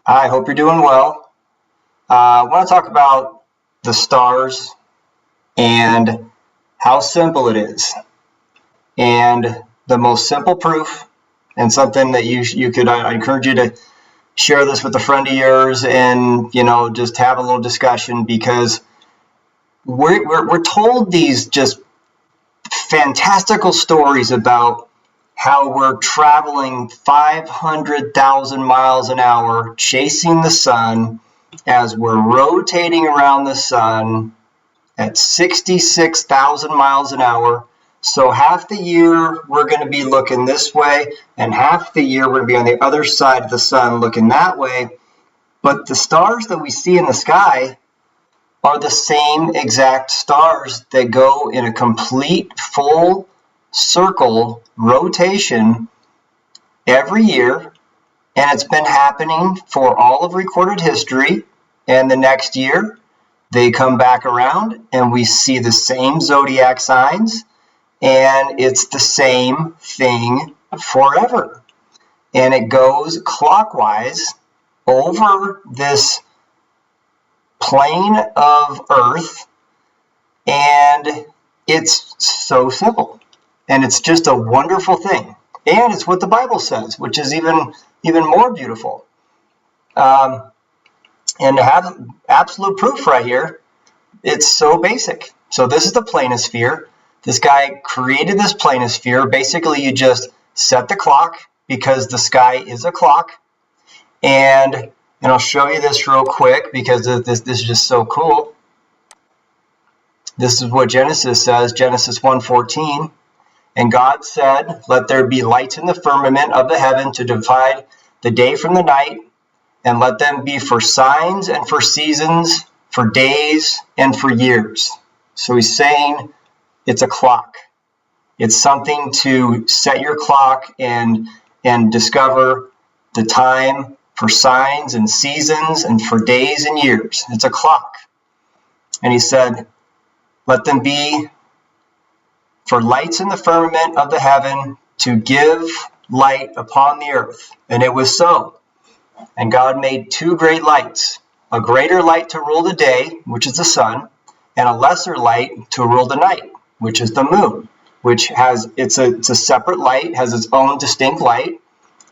I hope you're doing well. I want to talk about the stars and how simple it is. And the most simple proof, and something that you could, I encourage you to share this with a friend of yours and, just have a little discussion, because we're told these just fantastical stories about how we're traveling 500,000 miles an hour chasing the sun as we're rotating around the sun at 66,000 miles an hour. So half the year we're going to be looking this way, and half the year we're going to be on the other side of the sun looking that way. But the stars that we see in the sky are the same exact stars that go in a complete full circle rotation every year, and it's been happening for all of recorded history. And the next year they come back around and we see the same zodiac signs, and it's the same thing forever. And it goes clockwise over this plane of Earth, and it's so simple, and it's just a wonderful thing, and it's what the Bible says, which is even more beautiful. And to have absolute proof right here, it's so basic. So this is the planisphere. This guy created this planisphere. Basically, you just set the clock, because the sky is a clock, and I'll show you this real quick because this is just so cool. This is what Genesis says, Genesis 1:14. And God said, "Let there be lights in the firmament of the heaven to divide the day from the night, and let them be for signs and for seasons, for days and for years." So he's saying it's a clock. It's something to set your clock and discover the time, for signs and seasons and for days and years. It's a clock. And he said, "Let them be for lights in the firmament of the heaven to give light upon the earth." And it was so. And God made two great lights, a greater light to rule the day, which is the sun, and a lesser light to rule the night, which is the moon, which has, it's a separate light, has its own distinct light.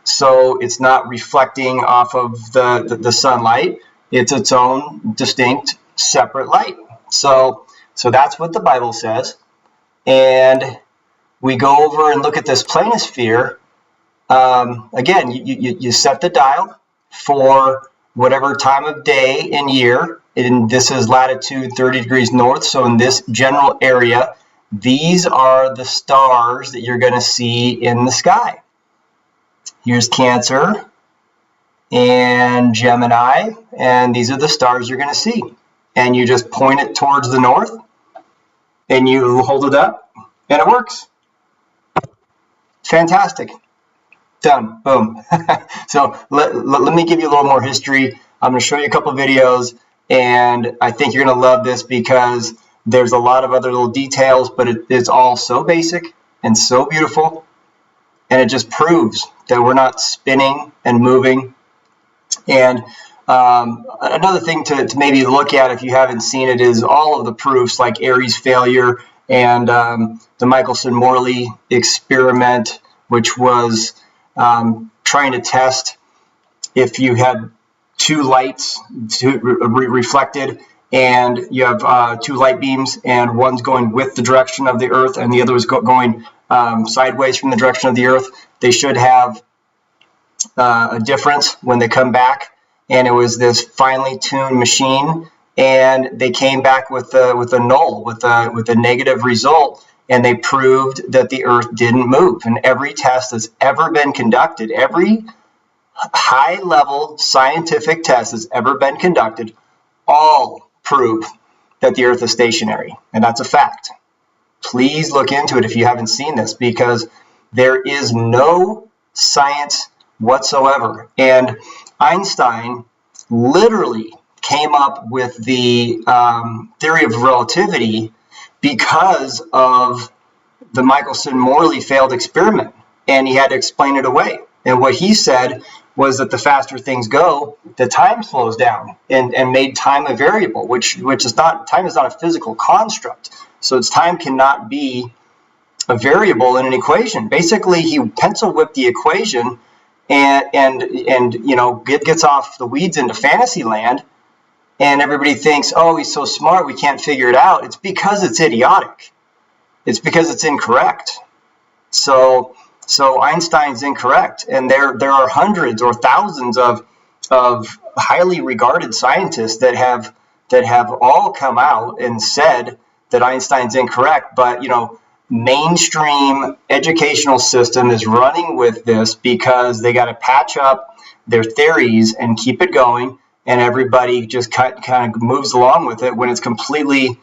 So it's not reflecting off of the sunlight. It's its own distinct separate light. So that's what the Bible says. And we go over and look at this planisphere. Again, you set the dial for whatever time of day and year. And this is latitude 30 degrees north. So in this general area, these are the stars that you're going to see in the sky. Here's Cancer and Gemini, and these are the stars you're going to see. And you just point it towards the north, and you hold it up, and it works. Fantastic. Done. Boom. So let me give you a little more history. I'm going to show you a couple videos, and I think you're going to love this because there's a lot of other little details, but it's all so basic and so beautiful. And it just proves that we're not spinning and moving. And another thing to maybe look at if you haven't seen it is all of the proofs, like Airy's failure and the Michelson-Morley experiment, which was trying to test if you had two lights reflected, and you have two light beams, and one's going with the direction of the Earth and the other is going sideways from the direction of the Earth. They should have a difference when they come back, and it was this finely tuned machine, and they came back with a null, with a negative result, and they proved that the Earth didn't move. And every test that's ever been conducted, every high-level scientific test that's ever been conducted, all prove that the Earth is stationary, and that's a fact. Please look into it if you haven't seen this, because there is no science whatsoever. And Einstein literally came up with the theory of relativity because of the Michelson-Morley failed experiment, and he had to explain it away. And what he said was that the faster things go, the time slows down, and made time a variable, which is not, time is not a physical construct. So its time cannot be a variable in an equation. Basically, he pencil whipped the equation and you know, gets off the weeds into fantasy land, and everybody thinks, oh, he's so smart, we can't figure it out. It's because it's idiotic. It's because it's incorrect. So Einstein's incorrect, and there are hundreds or thousands of highly regarded scientists that have all come out and said that Einstein's incorrect. But you know, mainstream educational system is running with this because they got to patch up their theories and keep it going, and everybody just kind of moves along with it when it's completely,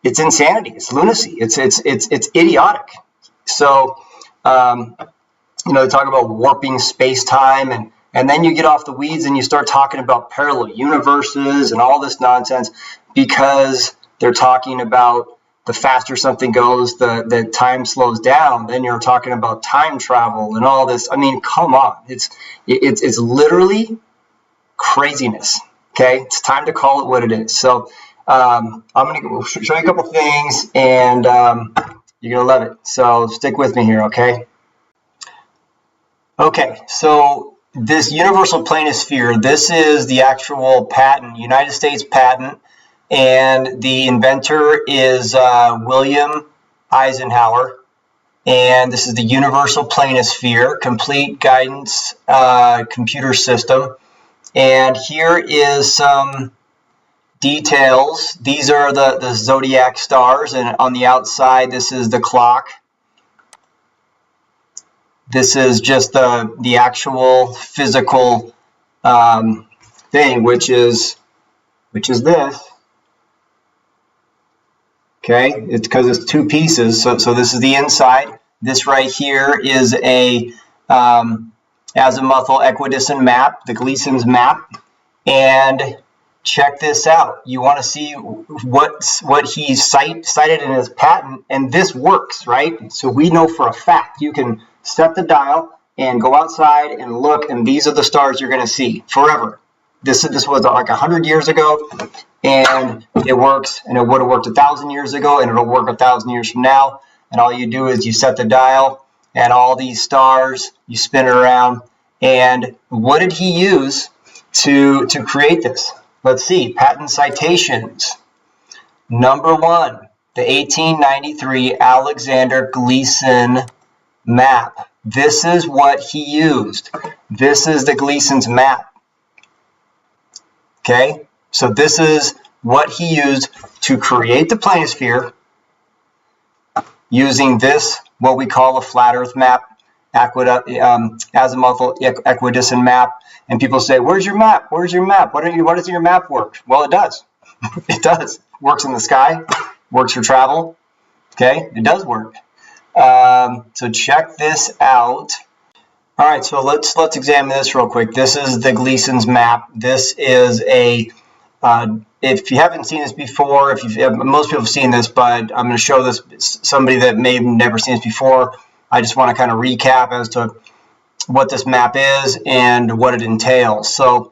it's insanity, it's lunacy, it's idiotic. So you know, they talk about warping space-time, and then you get off the weeds and you start talking about parallel universes and all this nonsense because they're talking about the faster something goes, the time slows down. Then you're talking about time travel and all this. I mean, come on, it's literally craziness. Okay, it's time to call it what it is. So I'm going to show you a couple things, and you're going to love it. So stick with me here, okay? Okay, so this universal planisphere, this is the actual patent, United States patent, and the inventor is William Eisenhower, and this is the universal planisphere, complete guidance computer system. And here is some details. These are the zodiac stars, and on the outside this is the clock. This is just the actual physical thing, which is this. Okay, it's because it's two pieces. So this is the inside. This right here is a azimuthal equidistant map, the Gleason's map. And check this out. You want to see what he cited in his patent, and this works, right? So we know for a fact you can set the dial and go outside and look, and these are the stars you're going to see forever. This was like 100 years ago, and it works, and it would have worked 1,000 years ago, and it'll work 1,000 years from now. And all you do is you set the dial, and all these stars, you spin it around. And what did he use to create this? Let's see, patent citations. Number one, the 1893 Alexander Gleason map. This is what he used. This is the Gleason's map. Okay, so this is what he used to create the planisphere using this, what we call a flat Earth map, azimuthal equidistant map. And people say, "Where's your map? Where's your map? What does your map work?" Well, it does. It does. Works in the sky. Works for travel. Okay, it does work. So check this out. All right, so let's examine this real quick. This is the Gleason's map. This is a if you haven't seen this before, most people have seen this, but I'm going to show this somebody that may have never seen this before. I just want to kind of recap as to what this map is and what it entails. So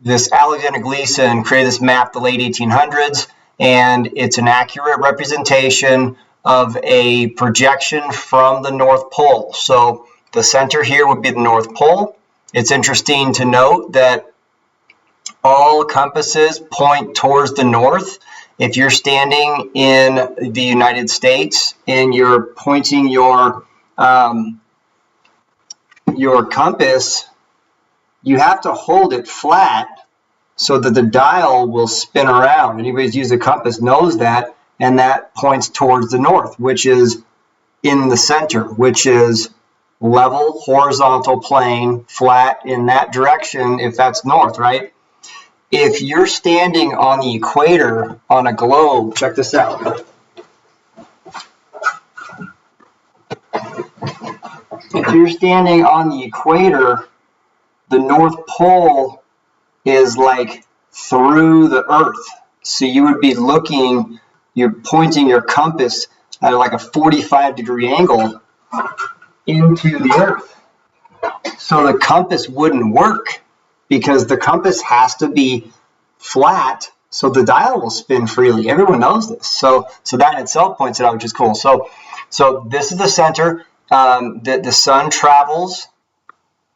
this Alexander Gleason created this map the late 1800s, and it's an accurate representation of a projection from the North Pole. So the center here would be the North Pole. It's interesting to note that all compasses point towards the north. If you're standing in the United States and you're pointing your compass, you have to hold it flat so that the dial will spin around. Anybody who's used a compass knows that, and that points towards the north, which is in the center, which is level, horizontal plane, flat in that direction if that's north, right? If you're standing on the equator on a globe, check this out. If you're standing on the equator, the North Pole is like through the Earth. So you would be looking, you're pointing your compass at like a 45-degree angle into the Earth. So the compass wouldn't work because the compass has to be flat so the dial will spin freely. Everyone knows this. So that in itself points it out, which is cool. So this is the center. The sun travels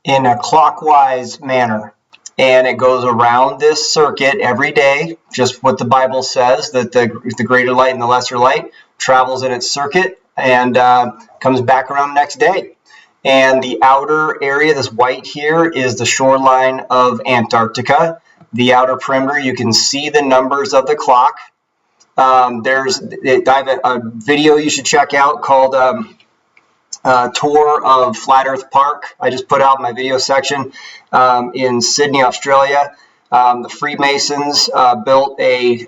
in a clockwise manner, and it goes around this circuit every day, just what the Bible says, that the greater light and the lesser light travels in its circuit and comes back around the next day. And the outer area, this white here, is the shoreline of Antarctica. The outer perimeter, you can see the numbers of the clock. I have a video you should check out called Tour of Flat Earth Park. I just put out in my video section in Sydney, Australia. The Freemasons built a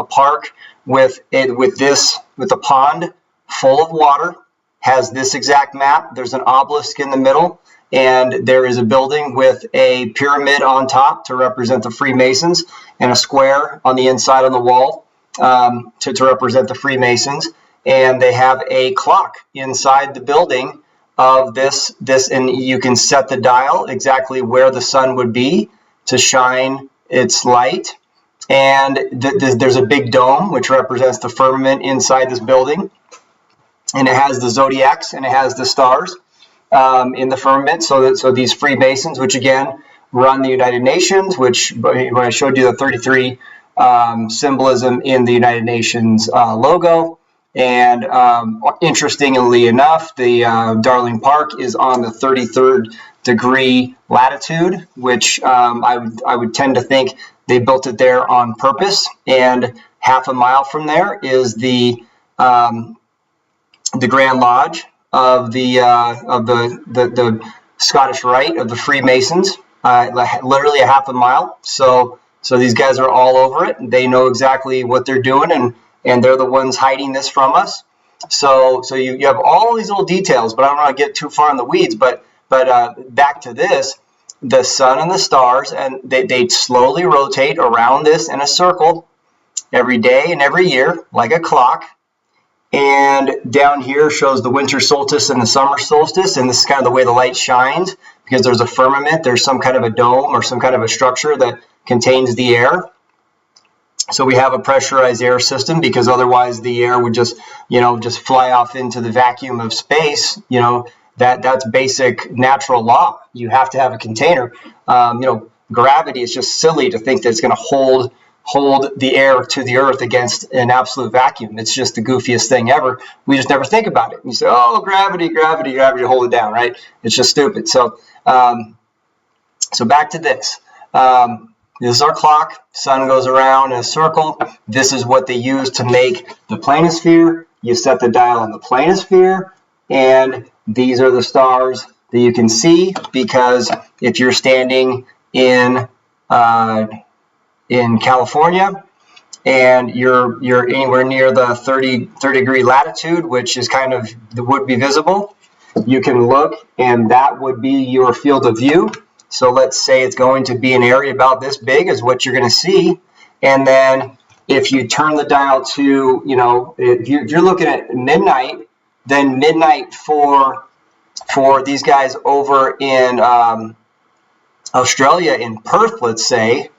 park with a pond full of water. Has this exact map. There's an obelisk in the middle, and there is a building with a pyramid on top to represent the Freemasons, and a square on the inside on the wall to represent the Freemasons. And they have a clock inside the building of this, and you can set the dial exactly where the sun would be to shine its light. And there's a big dome which represents the firmament inside this building. And it has the zodiacs and it has the stars in the firmament. So these Freemasons, which again run the United Nations, which when I showed you the 33 symbolism in the United Nations logo. And interestingly enough, the Darling Park is on the 33rd degree latitude, which I would tend to think they built it there on purpose. And half a mile from there is the Grand Lodge of the Scottish Rite of the Freemasons, literally a half a mile. So these guys are all over it. They know exactly what they're doing, and they're the ones hiding this from us. So you have all these little details, but I don't want to get too far in the weeds. But back to this, the sun and the stars, and they slowly rotate around this in a circle every day and every year, like a clock. And down here shows the winter solstice and the summer solstice, and this is kind of the way the light shines, because there's a firmament, there's some kind of a dome or some kind of a structure that contains the air. So we have a pressurized air system, because otherwise the air would just fly off into the vacuum of space. That's basic natural law. You have to have a container. Gravity is just silly to think that it's going to hold the air to the earth against an absolute vacuum. It's just the goofiest thing ever. We just never think about it. You say, oh, gravity, hold it down, right? It's just stupid. So back to this. This is our clock. Sun goes around in a circle. This is what they use to make the planisphere. You set the dial on the planisphere, and these are the stars that you can see, because if you're standing in California and you're anywhere near the 30 degree latitude, which is kind of would be visible, you can look, and that would be your field of view. So let's say it's going to be an area about this big is what you're going to see. And then if you turn the dial to, if you're looking at midnight, then midnight for these guys over in Australia, in Perth, let's say,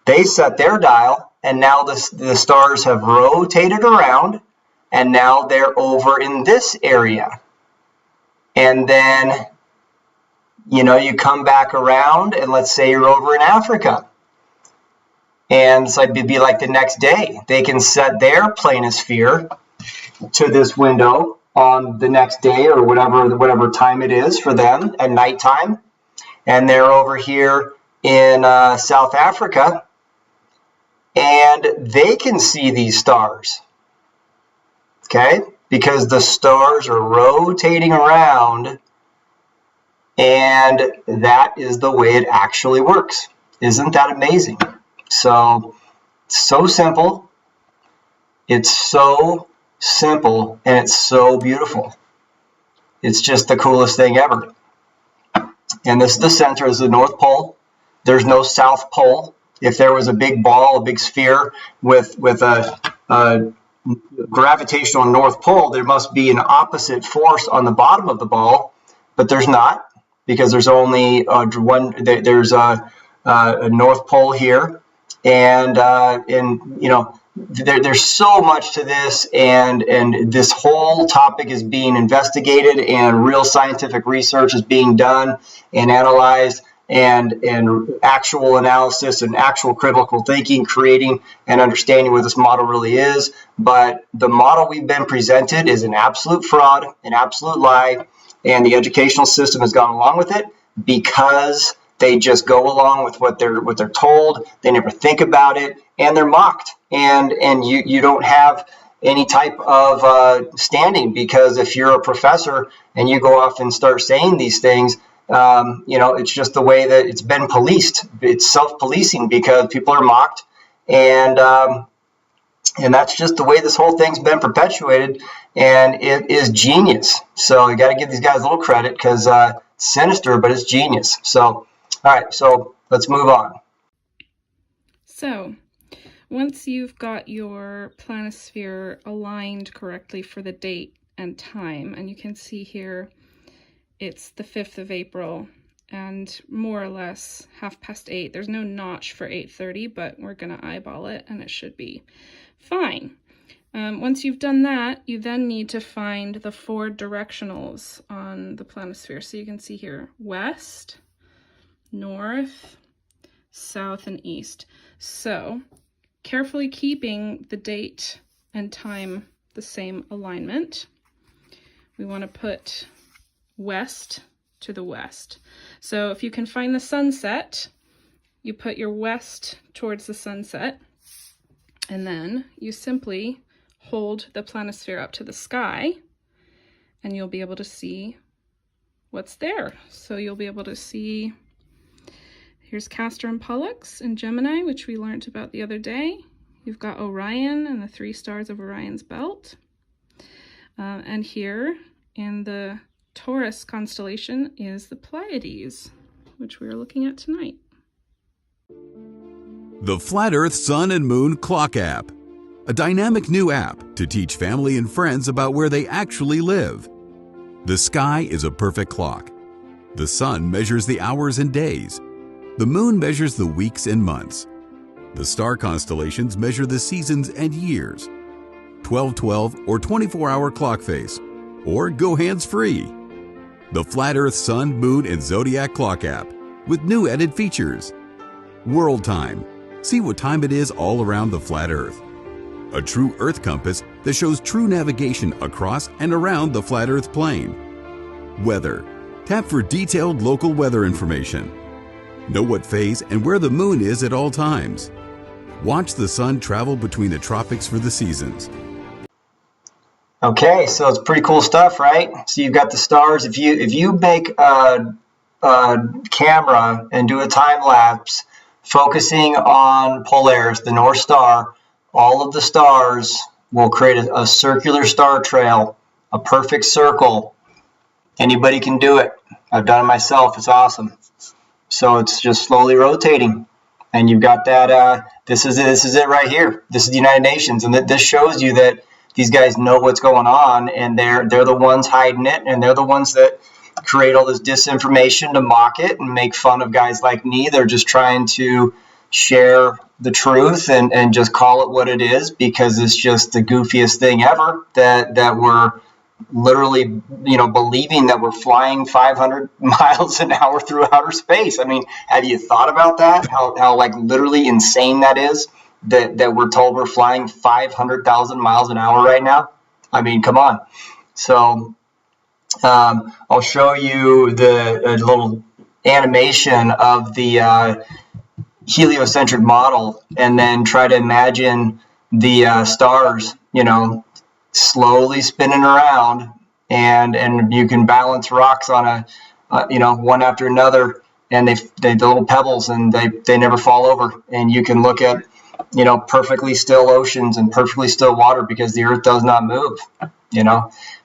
they set their dial, and now the stars have rotated around, and now they're over in this area. And then you come back around, and let's say you're over in Africa. And so it'd be like the next day. They can set their planisphere to this window on the next day, or whatever time it is for them at nighttime. And they're over here in South Africa, and they can see these stars. Okay? Because the stars are rotating around, and that is the way it actually works. Isn't that amazing? So simple. It's so simple, and it's so beautiful. It's just the coolest thing ever. And this is the center, this is the North Pole. There's no South Pole. If there was a big ball, a big sphere with a gravitational North Pole, there must be an opposite force on the bottom of the ball, but there's not, because there's only there's a North Pole here, and there's so much to this, and this whole topic is being investigated, and real scientific research is being done and analyzed, and actual analysis and actual critical thinking, creating and understanding what this model really is. But the model we've been presented is an absolute fraud, an absolute lie, and the educational system has gone along with it because they just go along with what they're told. They never think about it, and they're mocked. And you don't have any type of standing, because if you're a professor and you go off and start saying these things, it's just the way that it's been policed. It's self-policing because people are mocked, and that's just the way this whole thing's been perpetuated, and it is genius. So you got to give these guys a little credit, because sinister, but it's genius. So, all right, so let's move on. So, once you've got your planisphere aligned correctly for the date and time, and you can see here it's the 5th of April and more or less 8:30. There's no notch for 8:30, but we're going to eyeball it and it should be fine. Once you've done that, you then need to find the 4 directionals on the planisphere. So you can see here, west, north, south, and east. So carefully keeping the date and time the same alignment, we want to put west to the west. So if you can find the sunset, you put your west towards the sunset, and then you simply hold the planisphere up to the sky, and you'll be able to see what's there. So you'll be able to see, here's Castor and Pollux in Gemini, which we learned about the other day. You've got Orion and the 3 stars of Orion's belt. And here in the Taurus constellation is the Pleiades, which we are looking at tonight. The Flat Earth Sun and Moon Clock App, a dynamic new app to teach family and friends about where they actually live. The sky is a perfect clock. The sun measures the hours and days. The moon measures the weeks and months. The star constellations measure the seasons and years. 12/12 or 24-hour clock face, or go hands-free. The Flat Earth Sun, Moon, and Zodiac Clock App with new added features. World Time. See what time it is all around the flat Earth. A true Earth compass that shows true navigation across and around the flat Earth plane. Weather. Tap for detailed local weather information. Know what phase and where the moon is at all times. Watch the sun travel between the tropics for the seasons. Okay, so it's pretty cool stuff, right? So you've got the stars. If you make a camera and do a time lapse focusing on Polaris, the North Star, all of the stars will create a circular star trail, a perfect circle. Anybody can do it. I've done it myself. It's awesome. So it's just slowly rotating, and you've got that. This is it right here. This is the United Nations, and this shows you that these guys know what's going on, and they're the ones hiding it, and they're the ones that create all this disinformation to mock it and make fun of guys like me. They're just trying to share the truth and just call it what it is, because it's just the goofiest thing ever that we're literally, believing that we're flying 500 miles an hour through outer space. I mean, have you thought about that? How like literally insane that is, that we're told we're flying 500,000 miles an hour right now? I mean, come on. So I'll show you a little animation of the heliocentric model, and then try to imagine the stars, slowly spinning around, and you can balance rocks on one after another, and they the little pebbles, and they never fall over, and you can look at perfectly still oceans and perfectly still water, because the earth does not move.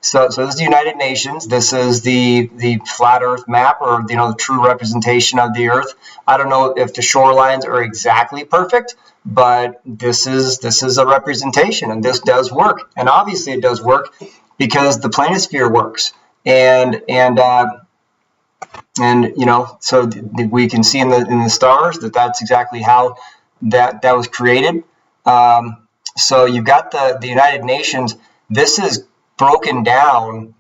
So this is the United Nations. This is the flat earth map, or the true representation of the earth. I don't know if the shorelines are exactly perfect, but this is a representation, and this does work. And obviously it does work because the planisphere works. And And so we can see in the stars that's exactly how that was created. So you've got the United Nations. This is broken down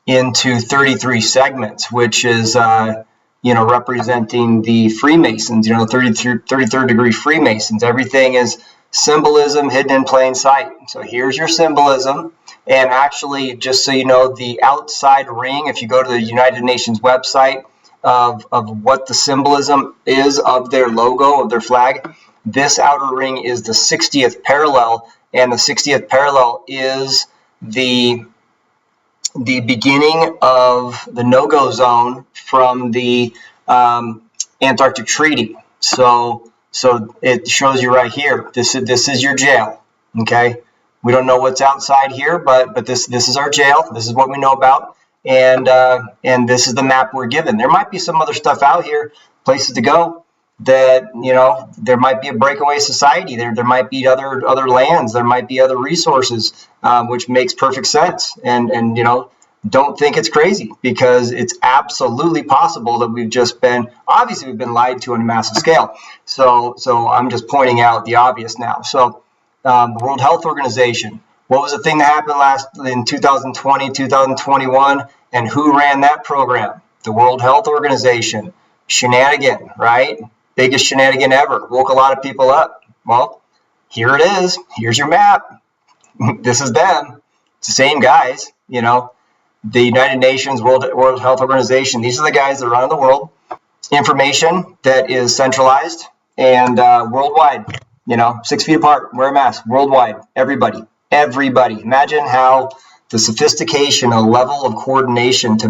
into 33 segments, which is representing the Freemasons. 33rd degree Freemasons. Everything is symbolism hidden in plain sight. So here's your symbolism. And actually, just so you know, the outside ring, if you go to the United Nations website of what the symbolism is of their logo, of their flag, this outer ring is the 60th parallel, and the 60th parallel is the beginning of the no-go zone from the Antarctic Treaty. So it shows you right here. This is your jail. Okay, we don't know what's outside here, but this is our jail. This is what we know about, and this is the map we're given. There might be some other stuff out here, places to go. That there might be a breakaway society. There might be other lands. There might be other resources, which makes perfect sense. And don't think it's crazy, because it's absolutely possible that we've been lied to on a massive scale. So I'm just pointing out the obvious now. So the World Health Organization. What was the thing that happened in 2020, 2021, and who ran that program? The World Health Organization. Shenanigan, right? Biggest shenanigan ever. Woke a lot of people up. Well, here it is. Here's your map. This is them. It's the same guys. The United Nations, World Health Organization. These are the guys that run the world. Information that is centralized and worldwide. 6 feet apart. Wear a mask. Worldwide. Everybody. Imagine how the sophistication, a level of coordination to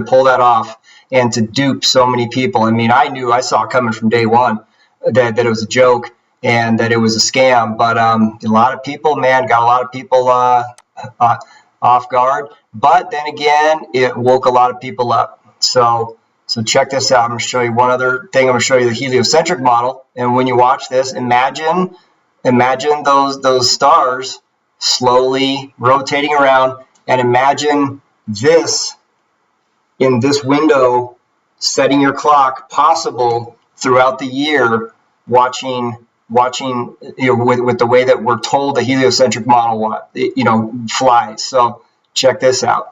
pull that off. And to dupe so many people. I mean, I saw it coming from day one that it was a joke and that it was a scam. But a lot of people, got a lot of people off guard. But then again, it woke a lot of people up. So check this out. I'm going to show you one other thing. I'm going to show you the heliocentric model. And when you watch this, imagine those stars slowly rotating around, and imagine this. In this window, setting your clock possible throughout the year, watching with the way that we're told the heliocentric model flies. So check this out.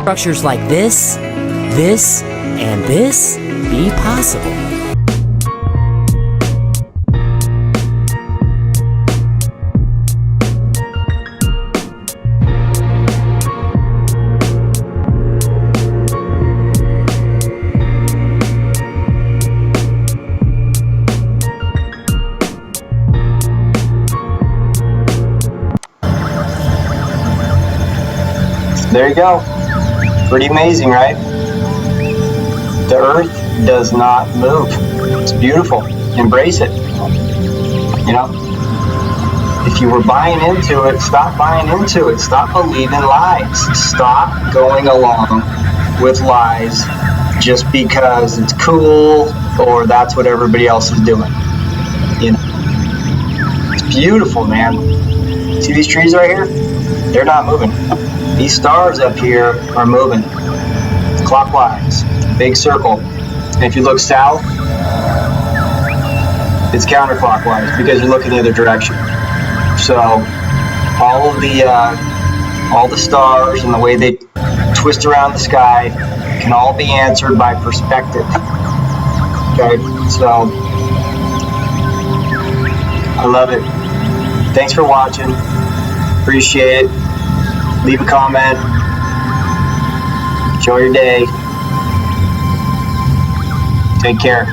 Structures like this, and this be possible. There you go. Pretty amazing, right? The earth does not move. It's beautiful. Embrace it. You know? If you were buying into it, stop buying into it. Stop believing lies. Stop going along with lies just because it's cool or that's what everybody else is doing. You know? It's beautiful, man. See these trees right here? They're not moving. These stars up here are moving clockwise, big circle. And if you look south, it's counterclockwise because you're looking the other direction. So all the stars and the way they twist around the sky can all be answered by perspective. Okay, so I love it. Thanks for watching. Appreciate it. Leave a comment. Enjoy your day. Take care.